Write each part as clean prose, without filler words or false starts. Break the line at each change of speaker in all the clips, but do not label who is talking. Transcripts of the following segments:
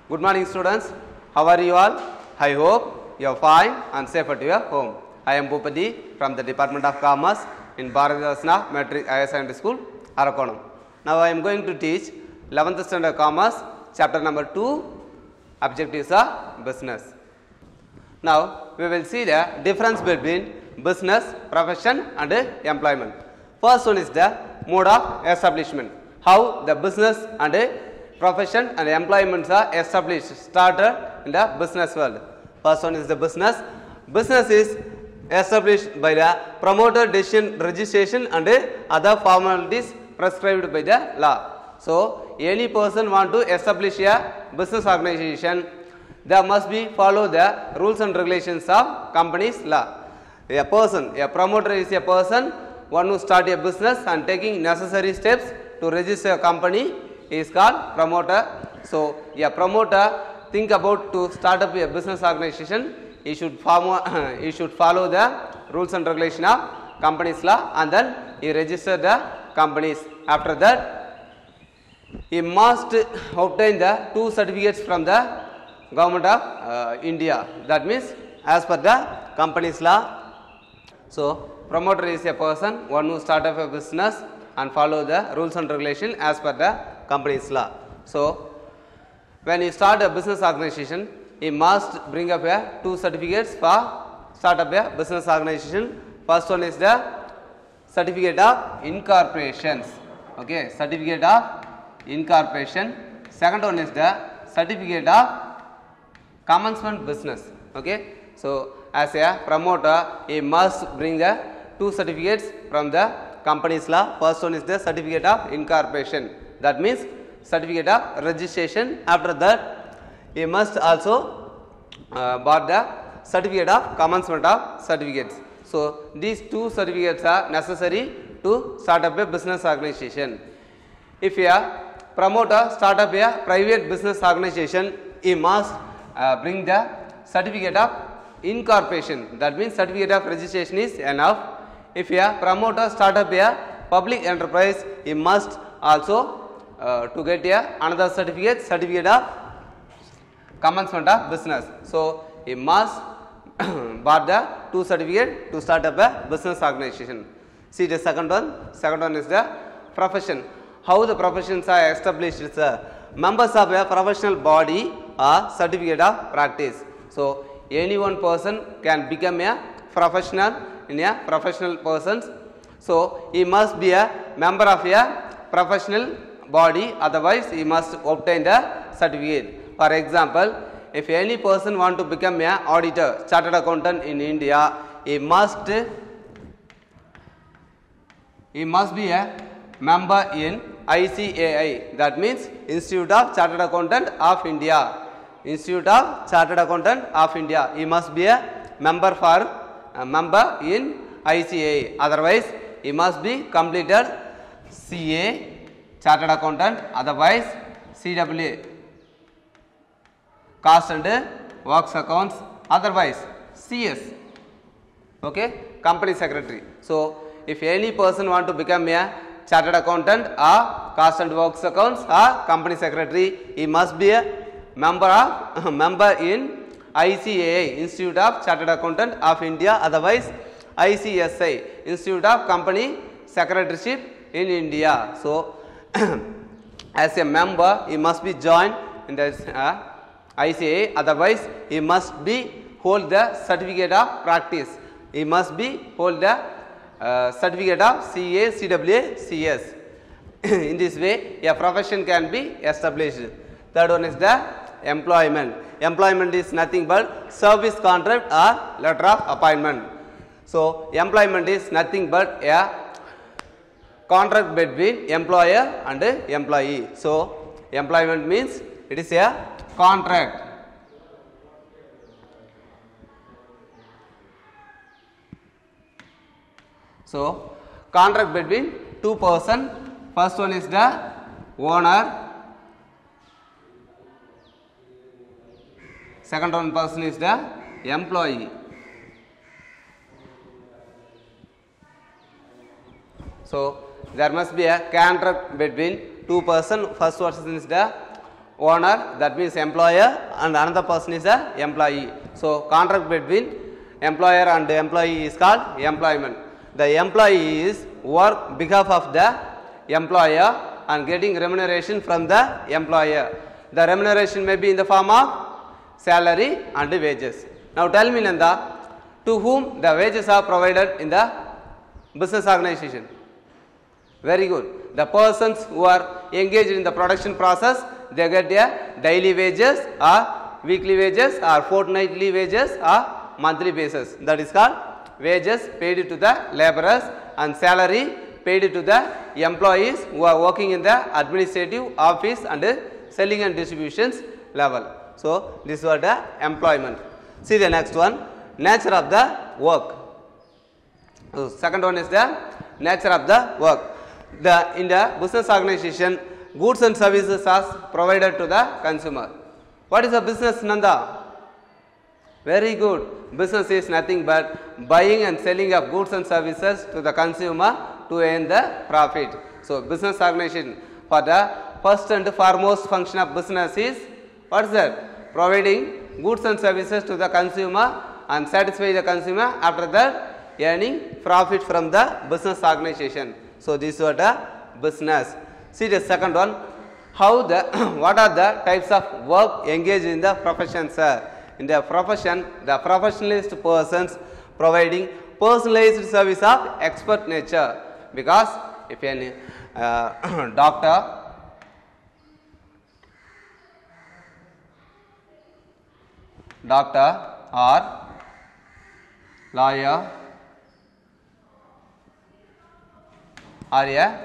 Good morning, students. How are you all? I hope you are fine and safe at your home. I am Bhupati from the Department of Commerce in Bharatdasana Matric Higher Secondary School, Arakonam. Now I am going to teach 11th Standard Commerce, chapter number 2, Objectives of Business. Now we will see the difference between business, profession and employment. First one is the mode of establishment. How the business and profession and employments are established, started in the business world. First one is the business. Business is established by the promoter decision registration and other formalities prescribed by the law. So any person want to establish a business organization, they must be follow the rules and regulations of company's law. A person, a promoter is a person one who start a business and taking necessary steps to register a company is called promoter. So a promoter think about to start up a business organization, he should follow the rules and regulation of company's law, and then he register the companies. After that, he must obtain the 2 certificates from the government of India. That means as per the company's law. So promoter is a person one who start up a business and follow the rules and regulation as per the company's law. So when you start a business organization, he must bring up a 2 certificates for start up a business organization. First one is the certificate of incorporations. Okay, certificate of incorporation. Second one is the certificate of commencement business. Okay, so as a promoter, he must bring the 2 certificates from the company's law. First one is the certificate of incorporation. That means certificate of registration. After that, he must also bought the certificate of commencement of certificates. So these 2 certificates are necessary to start up a business organization. If a promoter start up a private business organization, he must bring the certificate of incorporation. That means certificate of registration is enough. If a promoter start up a public enterprise, he must also to get another certificate of commencement of business. So he must bought the 2 certificate to start up a business organization. See the second one. Second one is the profession. How the professions are established? Members of a professional body or certificate of practice. So any one person can become a professional in a professional persons. So he must be a member of a professional body, otherwise he must obtain the certificate. For example, if any person want to become a auditor, chartered accountant in India, he must be a member in ICAI. That means Institute of Chartered Accountant of India. Institute of Chartered Accountant of India. He must be a member in ICAI. Otherwise, he must be completed CA, Chartered Accountant, otherwise CWA, Cost and Works Accounts, otherwise CS, okay, Company Secretary. So if any person want to become a Chartered Accountant or Cost and Works Accounts or Company Secretary, he must be a member in ICAI, Institute of Chartered Accountant of India, otherwise ICSI, Institute of Company Secretaryship in India. So as a member, he must be joined in the ICAI, otherwise he must be hold the certificate of practice. He must be hold the certificate of CA, CWA, CS. In this way, a profession can be established. Third one is the employment. Employment is nothing but service contract or letter of appointment. So employment is nothing but a contract between employer and employee. So employment means it is a contract. So contract between 2 persons. First one is the owner. Second one person is the employee. So there must be a contract between 2 persons. First person is the owner, that means employer, and another person is a employee. So contract between employer and employee is called employment. The employee is work behalf of the employer and getting remuneration from the employer. The remuneration may be in the form of salary and wages. Now tell me, Nanda, to whom the wages are provided in the business organization? Very good. The persons who are engaged in the production process, they get their daily wages or weekly wages or fortnightly wages or monthly basis. That is called wages paid to the laborers and salary paid to the employees who are working in the administrative office and selling and distributions level. So this was the employment. See the next one, nature of the work. So second one is the nature of the work. In the business organization, goods and services are provided to the consumer. What is a business, Nanda? Very good. Business is nothing but buying and selling of goods and services to the consumer to earn the profit. So business organization, for the first and foremost function of business is, what is that? Providing goods and services to the consumer and satisfy the consumer, after that earning profit from the business organization. So this was the business. See the second one, how the what are the types of work engaged in the profession, sir? In the profession, the professionalist persons providing personalized service of expert nature, because if any doctor or lawyer or a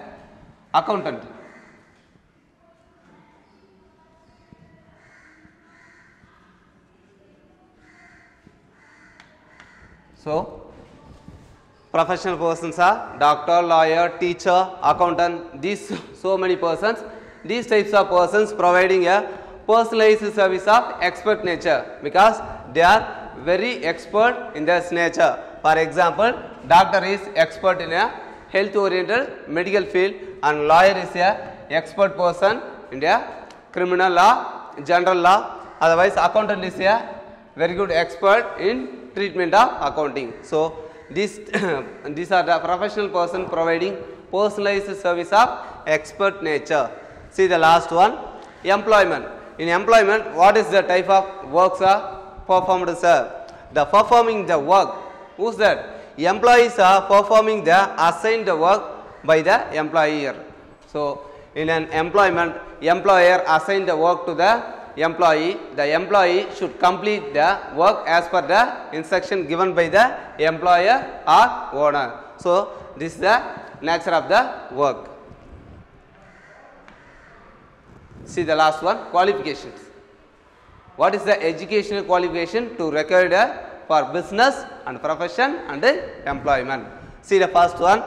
accountant, so professional persons are doctor, lawyer, teacher, accountant, these so many persons. These types of persons providing a personalized service of expert nature, because they are very expert in this nature. For example, doctor is expert in a health oriented medical field, and lawyer is a expert person in a criminal law, general law. Otherwise, accountant is a very good expert in treatment of accounting. So these these are the professional person providing personalized service of expert nature. See the last one, employment. In employment, what is the type of works are performed, sir? The performing the work, who's that? Employees are performing the assigned work by the employer. So in an employment, employer assign the work to the employee should complete the work as per the instruction given by the employer or owner. So this is the nature of the work. See the last one, qualifications. What is the educational qualification to required for business and profession and employment? See the first one,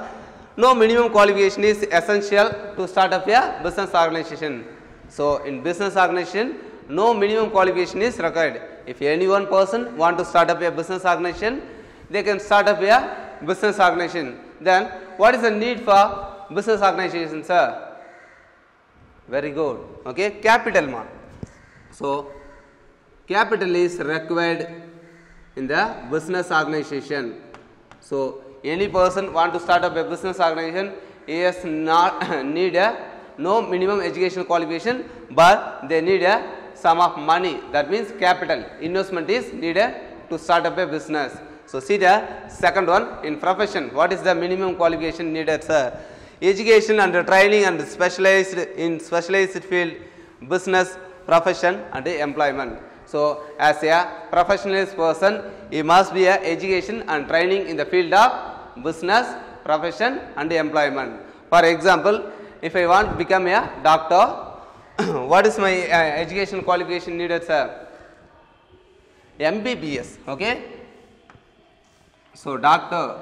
no minimum qualification is essential to start up a business organization. So in business organization, no minimum qualification is required. If any one person want to start up a business organization, they can start up a business organization. Then what is the need for business organization, sir? Very good. Okay, capital man. So capital is required in the business organization. So any person want to start up a business organization, he has not need a no minimum educational qualification, but they need a sum of money, that means capital investment is needed to start up a business. So see the second one, in profession, what is the minimum qualification needed, sir? Education and training and specialized in specialized field, business, profession and employment. So as a professionalist person, he must be a education and training in the field of business, profession and employment. For example, if I want to become a doctor, what is my education qualification needed, sir? MBBS. Okay. So doctor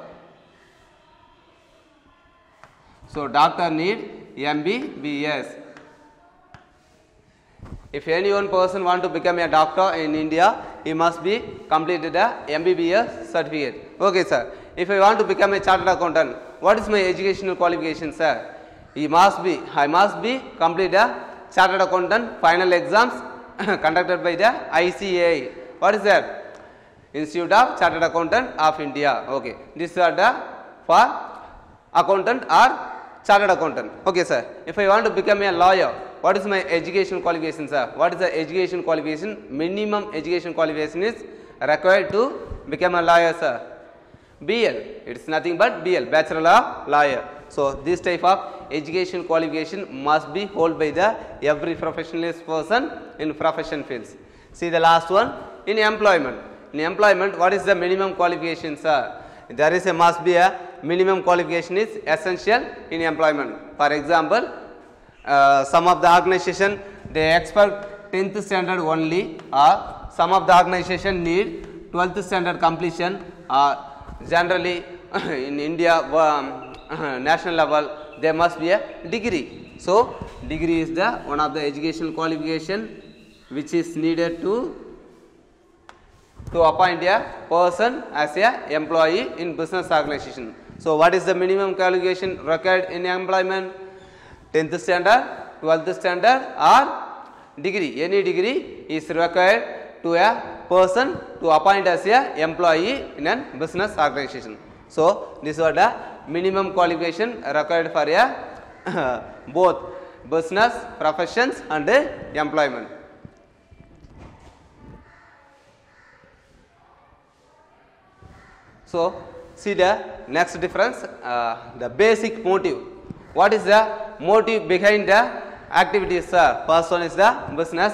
need MBBS. If any one person want to become a doctor in India, he must be completed a MBBS certificate. Okay, sir. If I want to become a chartered accountant, what is my educational qualification, sir? I must be complete a Chartered Accountant final exams conducted by the ICAI. What is that? Institute of Chartered Accountant of India. Okay, these are the for accountant or chartered accountant. Okay, sir. If I want to become a lawyer, what is my education qualification, sir? What is the education qualification? Minimum education qualification is required to become a lawyer, sir. BL. It is nothing but BL, Bachelor of Lawyer. So this type of education qualification must be held by the every professionalist person in profession fields. See the last one, in employment. In employment, what is the minimum qualification, sir? There is a must be a minimum qualification is essential in employment. For example, some of the organization they expect 10th standard only, or some of the organization need 12th standard completion, or generally in India national level there must be a degree. So degree is the one of the education qualification which is needed to appoint a person as a employee in business organization. So what is the minimum qualification required in employment? 10th standard, 12th standard or degree. Any degree is required to a person to appoint as a employee in a business organization. So this was the minimum qualification required for a both business professions and employment. So see the next difference, the basic motive. What is the motive behind the activities, sir? First one is the business.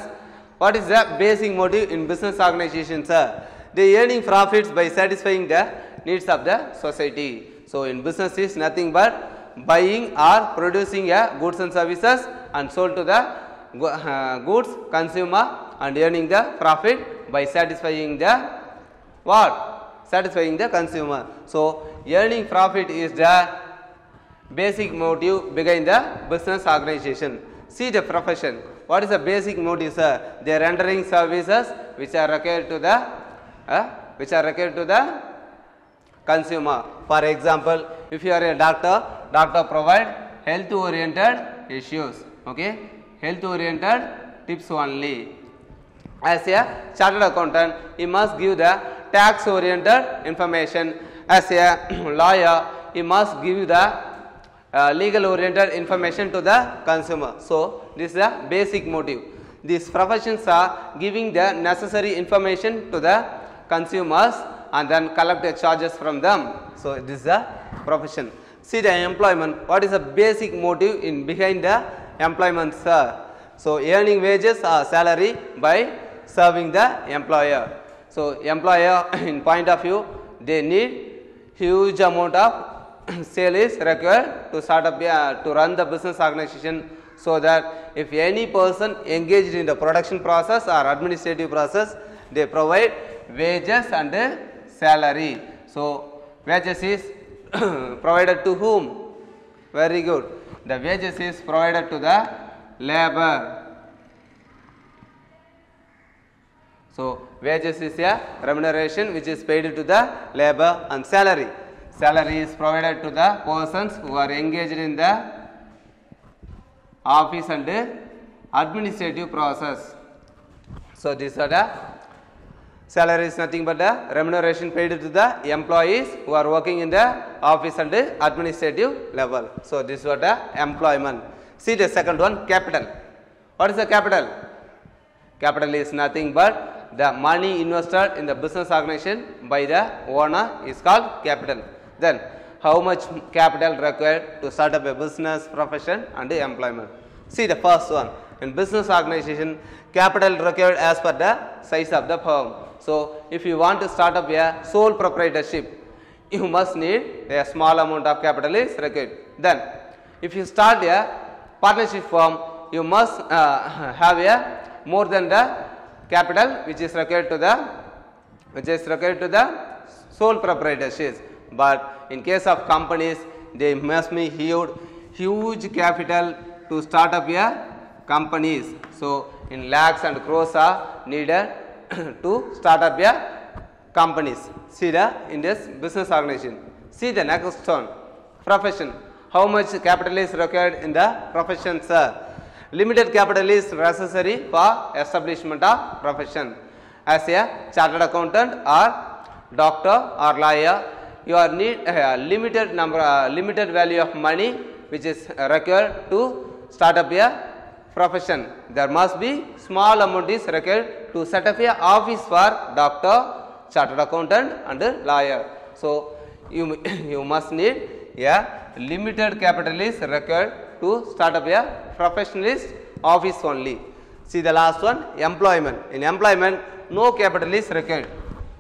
What is the basic motive in business organization, sir? They earning profits by satisfying the needs of the society. So in business is nothing but buying or producing goods and services and sold to the goods consumer and earning the profit by satisfying the what? Satisfying the consumer. So earning profit is the basic motive behind the business organization. See the profession. What is the basic motive, sir? They are rendering services which are required to the consumer. For example, if you are a doctor, doctor provide health oriented issues. Okay, health oriented tips only. As a chartered accountant, he must give the tax oriented information. As a lawyer, he must give the legal oriented information to the consumer. So this is the basic motive. These professions are giving the necessary information to the consumers and then collect the charges from them. So this is the profession. See the employment. What is the basic motive in behind the employment, sir? So earning wages or salary by serving the employer. So employer in point of view, they need huge amount of sale is required to start up to run the business organization, so that if any person engaged in the production process or administrative process, they provide wages and salary. So wages is provided to whom? Very good. The wages is provided to the labor. So wages is a remuneration which is paid to the labor, and salary. Salary is provided to the persons who are engaged in the office and administrative process. So these are the salary is nothing but the remuneration paid to the employees who are working in the office and administrative level. So this was the employment. See the second one, capital. What is the capital? Capital is nothing but the money invested in the business organization by the owner is called capital. Then how much capital required to start up a business, profession and employment? See the first one, in business organization, capital required as per the size of the firm. So if you want to start up a sole proprietorship, you must need a small amount of capital is required. Then if you start a partnership firm, you must have a more than the capital which is required to the sole proprietorships. But in case of companies, they must be huge capital to start up a companies. So in lakhs and crores are needed to start up a companies. See the in this business organization. See the next one, profession. How much capital is required in the profession, sir? Limited capital is necessary for establishment of profession. As a chartered accountant or doctor or lawyer, you are need limited value of money which is required to start up a profession. There must be small amount is required to set up a office for doctor, chartered accountant and lawyer. So you must need a limited capital is required to start up a professionalist office only. See the last one, employment. In employment, no capital is required.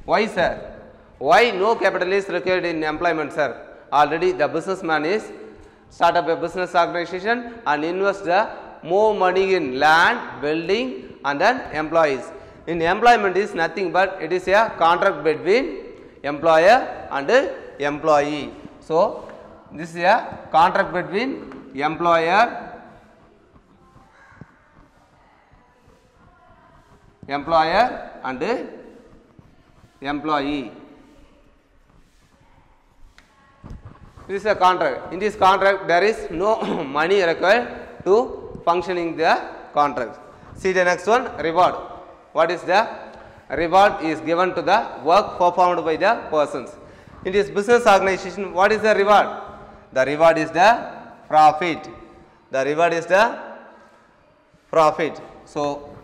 Why, sir? Why no capital is required in employment, sir? Already the businessman is start up a business organization and invest the more money in land, building and then employees. In employment is nothing but it is a contract between employer and employee. So this is a contract between employer and employee. This is a contract. In this contract, there is no money required to functioning the contract. See the next one, reward. What is the reward? Is given to the work performed by the persons. In this business organization, what is the reward? The reward is the profit. The reward is the profit. So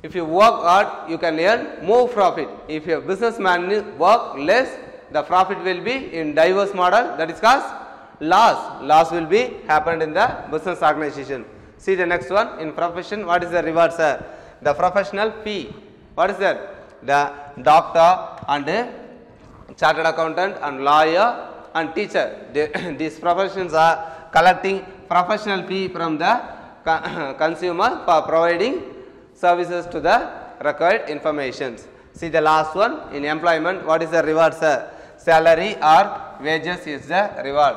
if you work hard, you can earn more profit. If your businessman work less, the profit will be in diverse model, that is called loss. Loss will be happened in the business organization. See the next one, in profession, what is the reward, sir? The professional fee. What is that? The doctor and chartered accountant and lawyer and teacher. These professions are collecting professional fee from the consumer for providing services to the required informations. See the last one, in employment, what is the reward, sir? Salary or wages is the reward.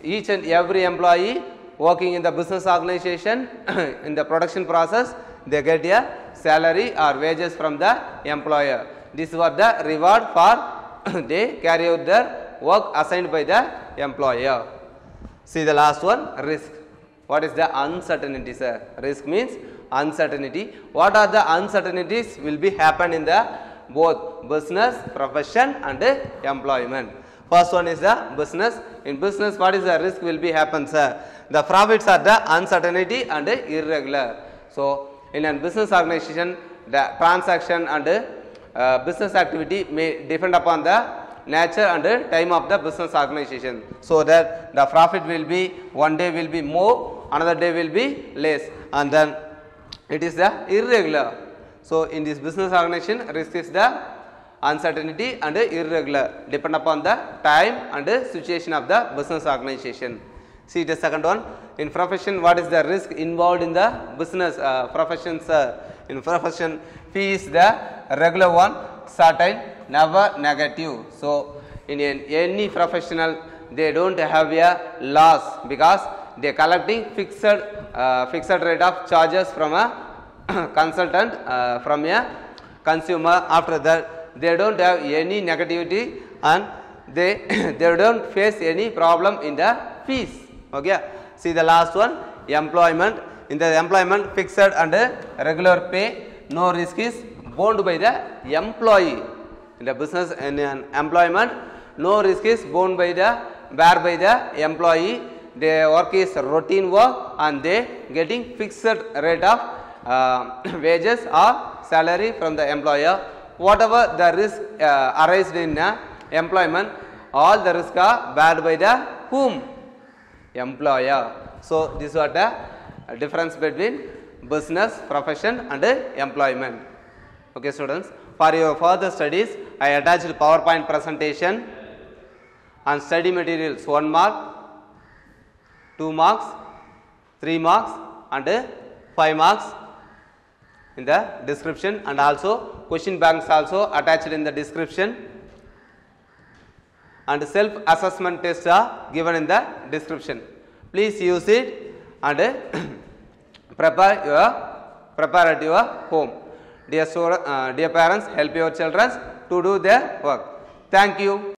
Each and every employee working in the business organization in the production process, they get a salary or wages from the employer. This was the reward for they carry out their work assigned by the employer. See the last one, risk. What is the uncertainty, sir? Risk means uncertainty. What are the uncertainties will be happen in the both business, profession and employment. First one is the business. In business, what is the risk will be happen, sir? The profits are the uncertainty and irregular. So in a business organization, the transaction and business activity may depend upon the nature and time of the business organization. So that the profit will be one day will be more, another day will be less, and then it is the irregular. So in this business organization, risk is the uncertainty and irregular, depend upon the time and situation of the business organization. See the second one, in profession, what is the risk involved in the business professions? In profession, fee is the regular one, certain, never negative. So in any professional, they don't have a loss because they are collecting fixed rate of charges from a consultant, from a consumer. After that, they don't have any negativity and they don't face any problem in the fees. Okay. See the last one, employment. In the employment, fixed and regular pay, no risk is borne by the employee. In the business and employment, no risk is borne by the employee. Their work is routine work and they getting fixed rate of wages or salary from the employer. Whatever the risk arised in employment, all the risk are borne by the whom? Employer. So this is what the difference between business, profession and employment. Okay students, for your further studies, I attached PowerPoint presentation and study materials 1 mark, 2 marks, 3 marks and 5 marks in the description, and also question banks also attached in the description, and self assessment tests are given in the description. Please use it and prepare at your home. Dear parents, help your children to do their work. Thank you.